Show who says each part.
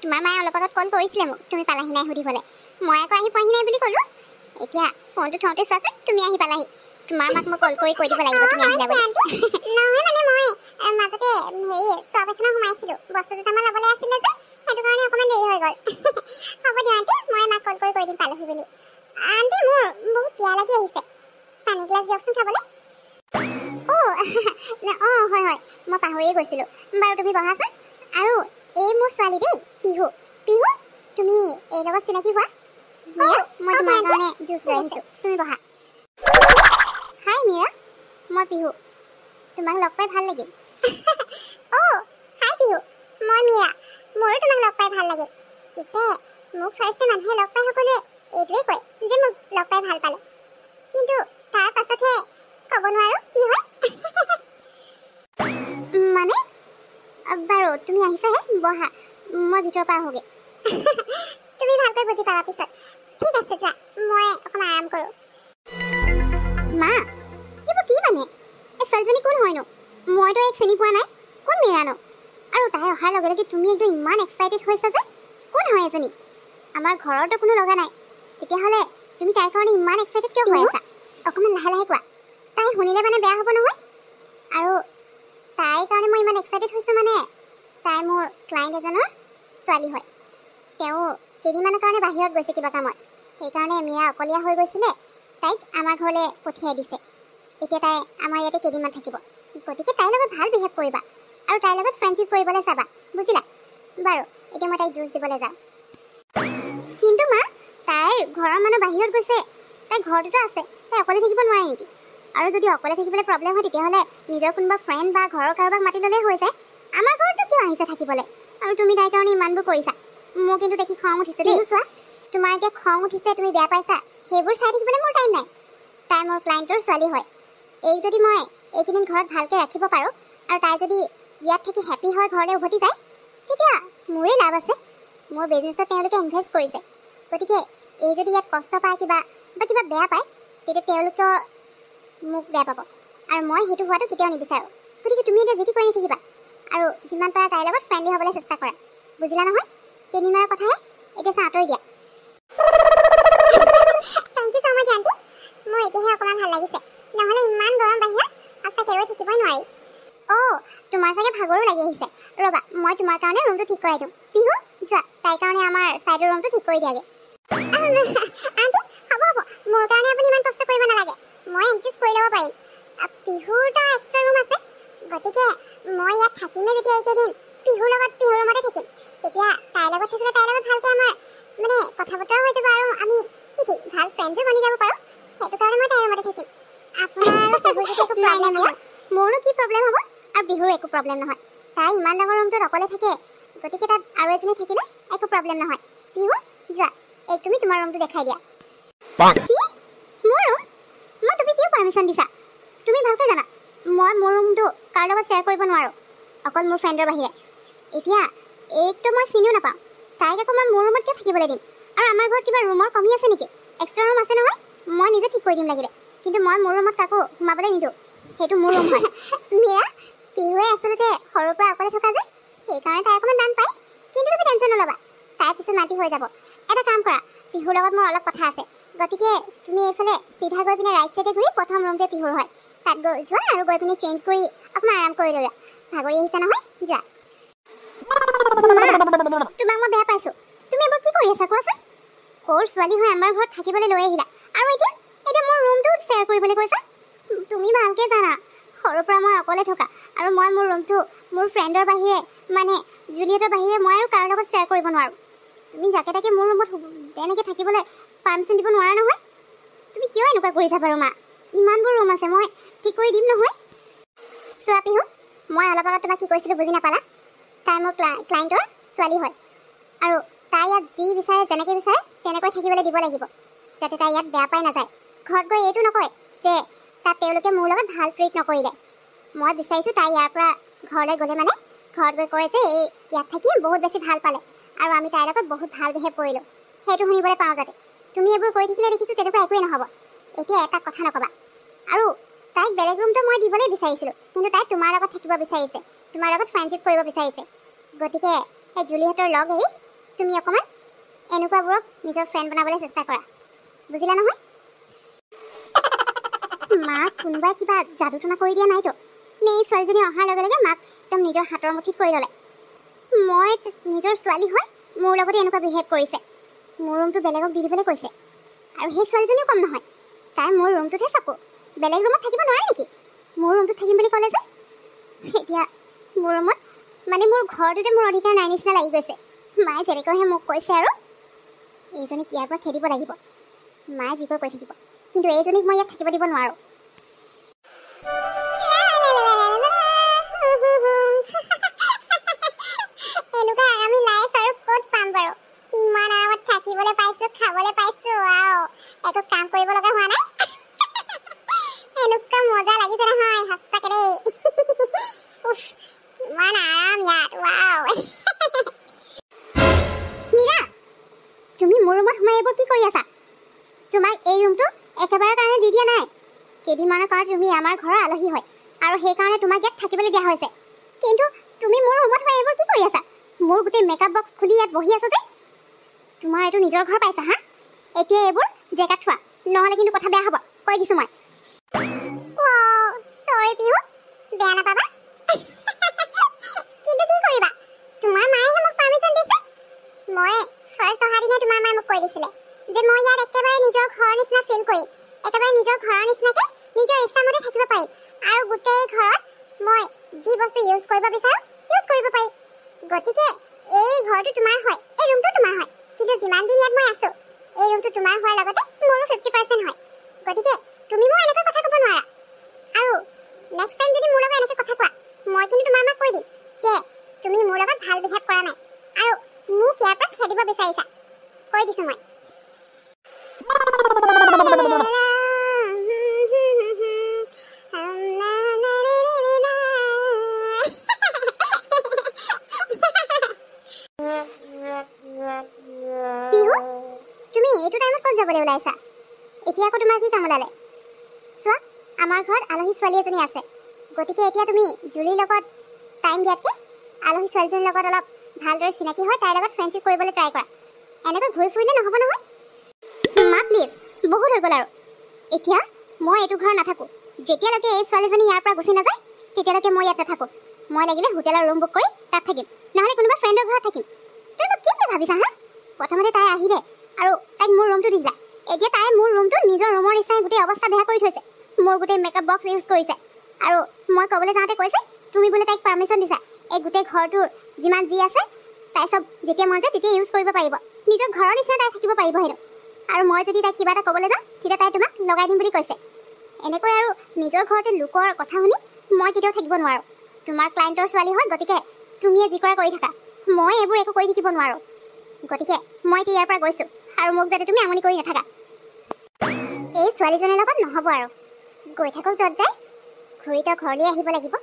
Speaker 1: তোমাৰ মায়ে অলপ আগত কল কৰিছিলে মোক তুমি পালাহি নাই সুধিবলৈ। মই আকৌ আহি পোৱাহি নাই বুলি ক'লো। এতিয়া ফোনটো থওঁতে চোৱাচোন তুমি আহি পালাহি। তোমাৰ মাক মই কল কৰি কৈ দিব লাগিব তুমি আহিলা বুলি। নহয় মানে মই মাজতে চব এখনত সোমাইছিলোঁ, বস্তু দুটামান ল'বলৈ আছিলে যে সেইটো কাৰণে অকণমান দেৰি হৈ গ'ল। হ'ব দিয়া আণ্টি, মই মাক কল কৰি কৈ দিম পালোহি বুলি। আণ্টি মোৰ বহুত পিয়াহ লাগি আহিছে, পানী গিলাচ দিয়কচোন খাবলৈ। হয় হয়, মই পাহৰিয়ে গৈছিলোঁ। বাৰু তুমি বহাচোন। আৰু এই মোৰ ছোৱালী দেই, পিহু। পিহু তুমি এই লগত চিনাকি হোৱা। মীৰা, মই তোমাৰ কাৰণে জুচ লৈ আহিছোঁ, তুমি বহা। হাই মীৰা, মই পিহু। তোমাক লগ পাই ভাল লাগিল। হাই পিহু, মই মীৰা। মোৰো তোমাক লগ পাই ভাল লাগিল। পিছে মোক ফাৰ্ষ্টে মানুহে লগ পাই সকলোৱে এইটোৱে কয় যে মোক লগ পাই ভাল পালে, কিন্তু তাৰ পাছতহে ক'ব নোৱাৰো কি হয়। মানে বাৰু তুমি আহিছাহে, বহা, মই ভিতৰৰ পৰা আহোঁগৈ। তুমি ভালকৈ বুজি পাবা পিছত। ঠিক আছে যোৱা, মই অকণমান আৰাম কৰোঁ। মা, এইবোৰ কি মানে? এই ছোৱালীজনী কোন হয়নো? মইতো এক চিনি পোৱা নাই। কোন মীৰানো? আৰু তাই অহাৰ লগে লগে তুমি একদম ইমান এক্সাইটেড হৈছা যে, কোন হয় এজনী? আমাৰ ঘৰতো কোনো লগা নাই, তেতিয়াহ'লে তুমি তাইৰ কাৰণে ইমান এক্সাইটেড কিয় হৈ আছা? অকণমান লাহে লাহে কোৱা, তাই শুনিলে মানে বেয়া হ'ব নহয়। আৰু তাইৰ কাৰণে মই ইমান এক্সাইটেড হৈছোঁ মানে তাই মোৰ ক্লায়েণ্ট এজনৰ ছোৱালী হয়। তেওঁ কেইদিনমানৰ কাৰণে বাহিৰত গৈছে কিবা কামত, সেইকাৰণে মীৰা অকলীয়া হৈ গৈছিলে, তাইক আমাৰ ঘৰলৈ পঠিয়াই দিছে। এতিয়া তাই আমাৰ ইয়াতে কেইদিনমান থাকিব, গতিকে তাইৰ লগত ভাল বিহেভ কৰিবা আৰু তাইৰ লগত ফ্ৰেণ্ডশ্বিপ কৰিবলৈ চাবা, বুজিলা? বাৰু এতিয়া মই তাইক জুচ দিবলৈ যাওঁ। কিন্তু মা, তাইৰ ঘৰৰ মানুহ বাহিৰত গৈছে, তাইৰ ঘৰটোতো আছে, তাই অকলে থাকিব নোৱাৰে নেকি? আৰু যদি অকলে থাকিবলৈ প্ৰব্লেম হয় তেতিয়াহ'লে নিজৰ কোনোবা ফ্ৰেণ্ড বা ঘৰৰ কাৰোবাক মাতি ল'লেই হৈ যায়। আমাৰ ঘৰতো কিয় আহিছে থাকিবলৈ? আৰু তুমি তাইৰ কাৰণে ইমানবোৰ কৰিছা, মোৰ কিন্তু দেখি খং উঠিছে দেই। চোৱা, তোমাৰ এতিয়া খং উঠিছে, তুমি বেয়া পাইছা, সেইবোৰ চাই থাকিবলৈ মোৰ টাইম নাই। তাই মোৰ ক্লায়েণ্টৰ ছোৱালী হয়। এই যদি মই এইকেইদিন ঘৰত ভালকৈ ৰাখিব পাৰোঁ আৰু তাই যদি ইয়াত থাকি হেপী হয় ঘৰলৈ উভতি যায়, তেতিয়া মোৰেই লাভ আছে। মোৰ বিজনেছত তেওঁলোকে ইনভেষ্ট কৰিছে, গতিকে এই যদি ইয়াত কষ্ট পায় কিবা বেয়া পায়, তেতিয়া তেওঁলোকেও মোক বেয়া পাব, আৰু মই সেইটো হোৱাটো কেতিয়াও নিবিচাৰোঁ। গতিকে তুমি এতিয়া যি টি কৰি নাথাকিবা আৰু যিমান পাৰা তাইৰ লগত ফ্ৰেণ্ডলি হ'বলৈ চেষ্টা কৰা, বুজিলা নহয়? কেইদিনমানৰ কথাহে, এতিয়া চাহ আঁতৰি দিয়া। Thank you so' much aunty, মোৰ এতিয়াহে অকণমান ভাল লাগিছে, নহ'লে ইমান গৰম বাহিৰত সঁচাকৈ ৰৈ থাকিবই নোৱাৰি। তোমাৰ চাগে ভাগৰো লাগি আহিছে। ৰ'বা, মই তোমাৰ কাৰণে ৰুমটো ঠিক কৰাই দিওঁ। পিহু, যোৱা তাইৰ কাৰণে আমাৰ ছাইডৰ ৰুমটো ঠিক কৰি দিয়াগে। আণ্টি হ'ব, মোৰ কাৰণে আপুনি ইমান কষ্ট কৰিব নালাগে, মই এডজাষ্ট কৰি ল'ব পাৰিম। পিহুৰ এটা এক্সট্ৰা ৰুম আছে, গতিকে মই ইয়াত থাকিমেই যেতিয়া এইকেইদিন, পিহুৰ লগত পিহুৰ ৰুমতে থাকিম। তেতিয়া তাইৰ লগত থাকিলে তাইৰ লগত ভালকৈ আমাৰ মানে কথা বতৰা হৈ যাব আৰু আমি কি ঠিক ভাল ফ্ৰেণ্ডছো বনি যাব পাৰোঁ। সেইটো কাৰণে মই তাইৰ ৰুমতে থাকিম। আপোনাৰ আৰু পিহুৰ যদি একো প্ৰব্লেম নহয়, মোৰনো কি প্ৰব্লেম হ'ব? আৰু পিহুৰ একো প্ৰব্লেম নহয়, তাই ইমান ডাঙৰ ৰুমটোত অকলে থাকে, গতিকে তাত আৰু এজনী থাকিলে একো প্ৰব্লেম নহয়। পিহু, যোৱা এই তুমি তোমাৰ ৰুমটো দেখাই দিয়া। কি? মোৰ ৰুম? মই তুমি কিয় পাৰ্মিশ্যন দিছা? তুমি ভালকৈ জানা মই মোৰ ৰুমটো কাৰ লগত শ্বেয়াৰ কৰিব নোৱাৰোঁ, অকল মোৰ ফ্ৰেণ্ডৰ বাহিৰে। এতিয়া এইটো মই চিনিও নাপাওঁ, তাইক আকৌ মই মোৰ ৰুমত কিয় থাকিবলৈ দিম? আৰু আমাৰ ঘৰত কিবা ৰুমৰ কমি আছে নেকি? এক্সট্ৰা ৰুম আছে নহয়, মই নিজে ঠিক কৰি দিম লাগিলে, কিন্তু মই মোৰ ৰুমত কাকো সোমাবলৈ নিদিওঁ, সেইটো মোৰ ৰুম হয়। মীৰা, পিহুৱে আচলতে সৰুৰ পৰা অকলে থকা যে, সেইকাৰণে তাই অকণমান টান পায়, কিন্তু তুমি টেনশ্যন নল'বা, তাই পিছত মাতি হৈ যাব। এটা কাম কৰা, পিহুৰ লগত মোৰ অলপ কথা আছে, গতিকে তুমি এইফালে চিধা গৈ পিনে ৰাইট চাইডে ঘূৰি প্ৰথম ৰুমটোৱে পিহুৰ হয়, তাত গৈ যোৱা আৰু গৈ পিনে চেঞ্জ কৰি অকণমান আৰাম কৰি ল'বা। ভাগৰি আহিছা নহয়, যোৱা। তোমাক মই বেয়া পাইছোঁ, তুমি এইবোৰ কি কৰি আছা কোৱাচোন? সৰু ছোৱালী হৈ আমাৰ ঘৰত থাকিবলৈ লৈ আহিলা, আৰু এতিয়া মোৰ ৰুমটো শ্বেয়াৰ কৰিবলৈ কৈছা? তুমি ভালকৈ জানা সৰুৰ পৰা মই অকলে থকা, আৰু মই মোৰ ৰুমটো মোৰ ফ্ৰেণ্ডৰ বাহিৰে মানে জুলিয়েটৰ বাহিৰে মই আৰু কাৰো লগত শ্বেয়াৰ কৰিব নোৱাৰোঁ। তুমি যাকে তাকে মোৰ ৰুমত তেনেকৈ থাকিবলৈ পাৰ্মিশ্যন দিব নোৱাৰা নহয়। তুমি কিয় এনেকুৱা কৰিছা বাৰু মা? ইমানবোৰ ৰুম আছে, মই ঠিক কৰি দিম নহয়। চোৱা পিহু, মই অলপ আগত তোমাক কি কৈছিলোঁ বুজি নাপালা? তাই মোৰ ক্লায়েণ্টৰ ছোৱালী হয়, আৰু তাই ইয়াত যি বিচাৰে যেনেকৈ বিচাৰে তেনেকৈ থাকিবলৈ দিব লাগিব, যাতে তাই ইয়াত বেয়া পাই নাযায়। ঘৰত গৈ এইটো নকয় যে তাত তেওঁলোকে মোৰ লগত ভাল ট্ৰিট নকৰিলে। মই বিচাৰিছোঁ তাই ইয়াৰ পৰা ঘৰলৈ গ'লে মানে ঘৰত গৈ কয় যে এই ইয়াত থাকি বহুত বেছি ভাল পালে, আৰু আমি তাইৰ লগত বহুত ভাল বিহেভ কৰিলোঁ, সেইটো শুনিবলৈ পাওঁ যাতে। তুমি এইবোৰ কৰি থাকিলে দেখিছোঁ তেনেকুৱা একোৱেই নহ'ব। এতিয়া এটা কথা নক'বা। আৰু তাইক বেলেগ ৰুমটো মই দিবলৈ বিচাৰিছিলোঁ, কিন্তু তাই তোমাৰ লগত থাকিব বিচাৰিছে, তোমাৰ লগত ফ্ৰেণ্ডশ্বিপ কৰিব বিচাৰিছে। গতিকে সেই জুলিহঁতৰ লগ এৰি তুমি অকণমান এনেকুৱাবোৰক নিজৰ ফ্ৰেণ্ড বনাবলৈ চেষ্টা কৰা, বুজিলা নহয়? মাক কোনোবাই কিবা যাদু টনা কৰি দিয়া নাইতো নে? এই ছোৱালীজনী অহাৰ লগে লগে মাক একদম নিজৰ হাতৰ মুঠিত কৰি ল'লে। মই নিজৰ ছোৱালী হয় মোৰ লগতে এনেকুৱা বিহেভ কৰিছে, মোৰ ৰুমটো বেলেগক দি দিবলৈ কৈছে। আৰু সেই ছোৱালীজনীও কম নহয়, তাই মোৰ ৰুমটোতহে চকু, বেলেগ ৰুমত থাকিব নোৱাৰে নেকি? মোৰ ৰুমটোত থাকিম বুলি ক'লে যে। এতিয়া মোৰ ৰুমত মানে মোৰ ঘৰটোতে মোৰ অধিকাৰ নাই নিচিনা লাগি গৈছে। মায়ে যেনেকৈহে মোক কৈছে আৰু এইজনীক ইয়াৰ পৰা খেদিব লাগিব। মায়ে যি কৈ থাকিব, কিন্তু এইজনীক মই ইয়াত থাকিব দিব নোৱাৰোঁ। এনেকুৱা আৰামী লাইফ আৰু ক'ত পাম বাৰু? ইমান আৰামত থাকিবলৈ পাইছোঁ, খাবলৈ পাইছোঁ, একো কাম কৰিব লগা হোৱা নাই। এনেকুৱা মজা লাগিছে নহয় সঁচাকে দেই। কিমান আৰাম ইয়াত, মীৰা, তুমি মোৰ ৰুমত সোমাই এইবোৰ কি কৰি আছা? তোমাক এই ৰুমটো একেবাৰে কাৰণে দি দিয়া নাই। কেইদিনমানৰ কাৰণে তুমি আমাৰ ঘৰৰ আলহী হয় আৰু সেইকাৰণে তোমাক ইয়াত থাকিবলৈ দিয়া হৈছে। কিন্তু তুমি মোৰ ৰুমত সোমাই এইবোৰ কি কৰি আছা? মোৰ গোটেই মেকআপ বক্স খুলি ইয়াত বহি আছো যে। তোমাৰ এইটো নিজৰ ঘৰ পাইছা হা? এতিয়া এইবোৰ জেগাত থোৱা, নহ'লে কিন্তু কথা বেয়া হ'ব, কৈ দিছোঁ মই। চৰি পিহু, বেয়া নাপাবা। কিন্তু কি কৰিবা, তোমাৰ মায়েহে মোক পাৰ্মিশ্যন দিছে। মই ফাৰ্ষ্ট অহা দিনাই তোমাৰ মায়ে মোক কৈ দিছিলে যে মই ইয়াত একেবাৰে নিজৰ ঘৰৰ নিচিনা ফিল কৰিম, একেবাৰে নিজৰ ঘৰৰ নিচিনাকৈ নিজৰ ইচ্ছামতে থাকিব পাৰিম আৰু গোটেই ঘৰত মই যি বস্তু ইউজ কৰিব বিচাৰোঁ ইউজ কৰিব পাৰিম। গতিকে এই ঘৰটো তোমাৰ হয়, এই ৰুমটো তোমাৰ হয়, কিন্তু যিমান দিন ইয়াত মই আছোঁ এই ৰুমটো তোমাৰ হোৱাৰ লগতে মোৰো 50% হয়। গতিকে তুমি মোক এনেকৈ কথা ক'ব নোৱাৰা। আৰু নেক্সট টাইম যদি মোৰ লগত এনেকৈ কথা কোৱা, মই কিন্তু তোমাৰ মাক কৈ দিম যে তুমি মোৰ লগত ভাল বিহেভ কৰা নাই আৰু মোক ইয়াৰ পৰা খেদিব বিচাৰিছা, কৈ দিছোঁ মই। পিহু, তুমি এইটো টাইমত ক'ত যাবলৈ ওলাইছা? এতিয়া আকৌ তোমাৰ কি কাম ওলালে? চোৱা, আমাৰ ঘৰত আলহী ছোৱালী এজনী আছে। গতিকে এতিয়া তুমি জুলিৰ লগত টাইম দিয়াতকৈ আলহী ছোৱালীজনীৰ লগত অলপ ভালদৰে চিনাকি হয় তাইৰ লগত ফ্ৰেণ্ডশ্বিপ কৰিবলৈ ট্ৰাই কৰা। এনেকৈ ঘূৰি ফুৰিলে নহ'ব নহয়। মা প্লিজ, বহুত হৈ গ'ল আৰু। এতিয়া মই এইটো ঘৰত নাথাকোঁ। যেতিয়ালৈকে এই ছোৱালীজনী ইয়াৰ পৰা গুচি নাযায় তেতিয়ালৈকে মই ইয়াত নাথাকোঁ। মই লাগিলে হোটেলৰ ৰুম বুক কৰি তাত থাকিম, নহ'লে কোনোবা ফ্ৰেণ্ডৰ ঘৰত থাকিম। তুমি মোক কি বুলি ভাবিছা হা? প্ৰথমতে তাই আহিলে আৰু তাইক মোৰ ৰুমটো দিছা। এতিয়া তাই মোৰ ৰুমটো নিজৰ ৰুমৰ নিচিনাই গোটেই অৱস্থা বেয়া কৰি থৈছে। মোৰ গোটেই মেকআপ বক্স ইউজ কৰিছে আৰু মই ক'বলৈ যাওঁতে কৈছে তুমি বোলে তাইক পাৰ্মিশ্যন দিছা এই গোটেই ঘৰটোৰ যিমান যি আছে তাই চব যেতিয়া মন যায় তেতিয়া ইউজ কৰিব পাৰিব, নিজৰ ঘৰৰ নিচিনা তাই থাকিব পাৰিব হেনো। আৰু মই যদি তাইক কিবা এটা ক'বলৈ যাওঁ তেতিয়া তাই তোমাক লগাই দিম বুলি কৈছে। এনেকৈ আৰু নিজৰ ঘৰতে লোকৰ কথা শুনি মই কেতিয়াও থাকিব নোৱাৰোঁ। তোমাৰ ক্লায়েণ্টৰ ছোৱালী হয়, গতিকে তুমিয়ে যি কৰা কৰি থাকা, মই এইবোৰ একো কৰি থাকিব নোৱাৰোঁ। গতিকে মই এতিয়া ইয়াৰ পৰা গৈছোঁ আৰু মোক যাতে তুমি আমনি কৰি নাথাকা। এই ছোৱালীজনীৰ লগত নহ'ব আৰু। গৈ থাকক য'ত যায়, ঘূৰি তই ঘৰলৈ আহিব লাগিব।